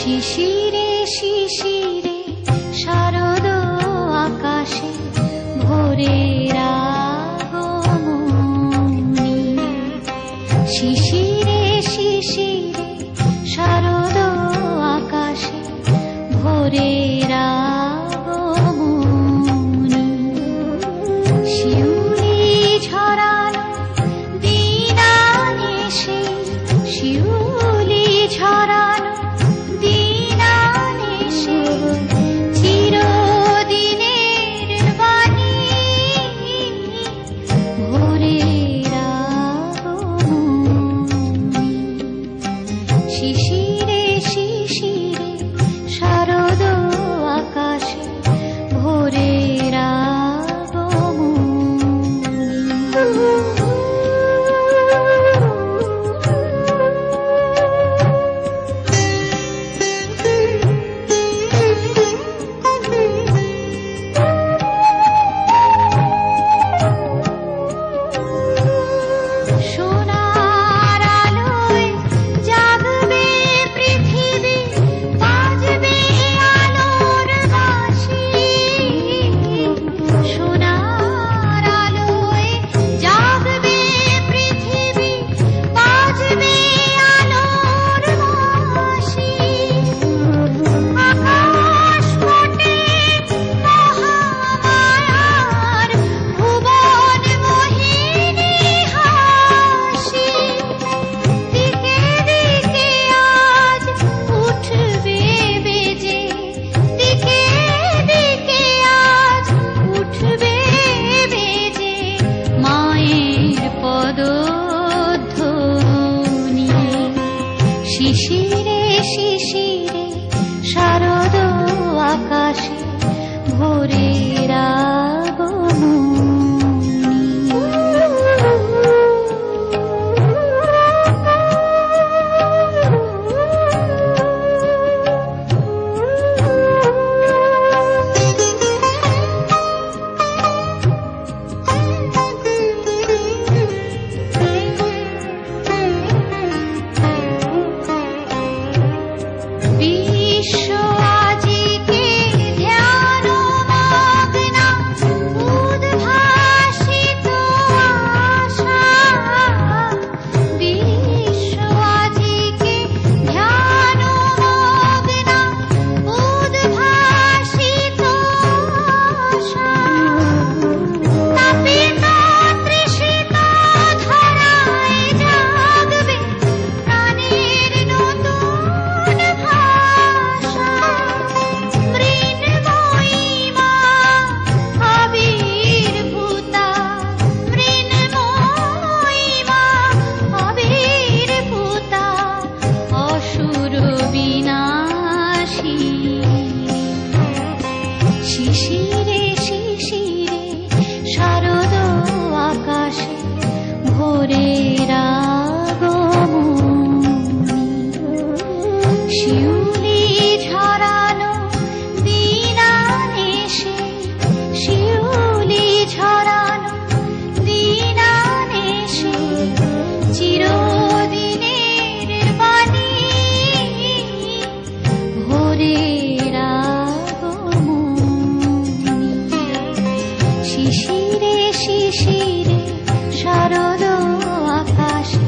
শিশিরে শিশিরে শারদ আকাশে ভোরের আগমনী। শিশিরে শিশিরে শারদ আকাশে ভোরের আগমনী। শিউলি ঝরানো দিন আনেছে, শিউলি ঝরানো দিন আনেছে, চিরদিনের বাণী ভোরের আগমনী। শিশিরে শিশিরে শারদ আকাশে ভোরের সোনার আলোয় জাগবে পৃথিবী, বাজবে আলোর বাঁশি। সোনার আলোয় জাগবে পৃথিবী, বাজবে আলোর বাঁশি। আকাশ ফোটে মহামায়ার ভুবন মোহিনী হাসি। দিকে দিকে আজ উঠবে বেজে, দিকে দিকে আজ উঠবে বেজে মায়ের পদধ্বনি। শিশিরে শিশিরে শারদ আকাশে ভোরের বিশ্ব আজিকে ধ্যান মগ্না, উদ্ভাসিত আশা। বিশ্ব আজিকে ধ্যান মগ্না, উদ্ভাসিত আশা। তাপিত তৃষিত ধরায় জাগবে প্রাণের নতুন ভাষা। মৃন্ময়ী মা আবির্ভূতা, মৃন্ময়ী মা আবির্ভূতা, অসুর বিনাশী। শিশিরে শিশিরে শারদ আকাশে ভোরের আগমনী। শিউলি ঝরানো দিন আনেছে, শিউলি ঝরানো দিন আনেছে, চিরদিনের বাণী ভোরের আগমনী। শিশিরে শিশিরে শারদ আকাশে,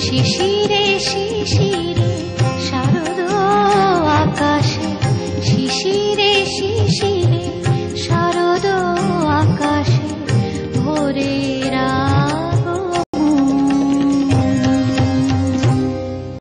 শিশিরে শিশিরে